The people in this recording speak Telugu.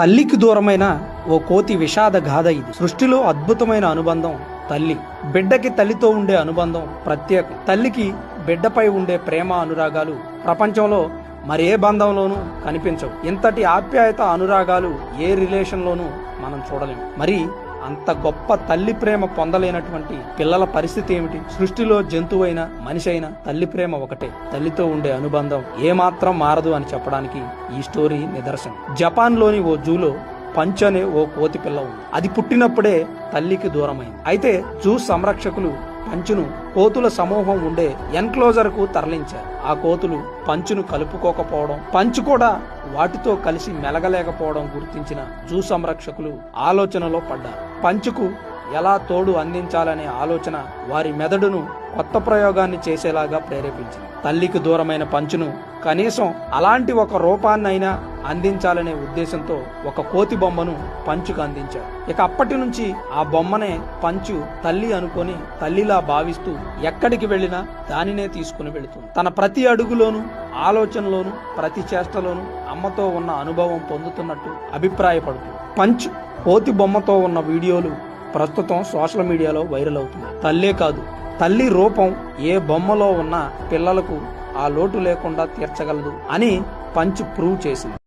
తల్లికి దూరమైన ఓ కోతి విషాద గాథ ఇది. సృష్టిలో అద్భుతమైన అనుబంధం తల్లి. బిడ్డకి తల్లితో ఉండే అనుబంధం ప్రత్యేకం. తల్లికి బిడ్డపై ఉండే ప్రేమ అనురాగాలు ప్రపంచంలో మరే బంధంలోనూ కనిపించవు. ఇంతటి ఆప్యాయత అనురాగాలు ఏ రిలేషన్లోనూ మనం చూడలేము. మరి అంత గొప్ప తల్లి ప్రేమ పొందలేనటువంటి పిల్లల పరిస్థితి ఏమిటి? సృష్టిలో జంతువైనా మనిషి అయినా తల్లి ప్రేమ ఒకటే. తల్లితో ఉండే అనుబంధం ఏమాత్రం మారదు అని చెప్పడానికి ఈ స్టోరీ నిదర్శనం. జపాన్ లోని ఓ జూలో పంచ్ అనే ఓ కోతి పిల్ల ఉంది. అది పుట్టినప్పుడే తల్లికి దూరమైంది. అయితే జూ సంరక్షకులు పంచును కోతుల సమూహం ఉండే ఎన్క్లోజర్ కు తరలించారు. ఆ కోతులు పంచును కలుపుకోకపోవడం, పంచు కూడా వాటితో కలిసి మెలగలేకపోవడం గుర్తించిన జూ సంరక్షకులు ఆలోచనలో పడ్డారు. పంచుకు ఎలా తోడు అందించాలనే ఆలోచన వారి మెదడును కొత్త ప్రయోగాన్ని చేసేలాగా ప్రేరేపించింది. తల్లికి దూరమైన పంచును కనీసం అలాంటి ఒక రూపాన్నైనా అందించాలనే ఉద్దేశంతో ఒక కోతి బొమ్మను పంచుకు అందించారు. ఇక అప్పటి నుంచి ఆ బొమ్మనే పంచు తల్లి అనుకొని తల్లిలా భావిస్తూ ఎక్కడికి వెళ్ళినా దానినే తీసుకుని వెళుతుంది. తన ప్రతి అడుగులోనూ, ఆలోచనలోనూ, ప్రతి చేష్టలోనూ అమ్మతో ఉన్న అనుభవం పొందుతున్నట్టు అభిప్రాయపడుతుంది. పంచ్ కోతి బొమ్మతో ఉన్న వీడియోలు ప్రస్తుతం సోషల్ మీడియాలో వైరల్ అవుతున్నాయి. తల్లే కాదు, తల్లి రూపం ఏ బొమ్మలో ఉన్న పిల్లలకు ఆ లోటు లేకుండా తీర్చగలదు అని పంచ్ ప్రూవ్ చేసింది.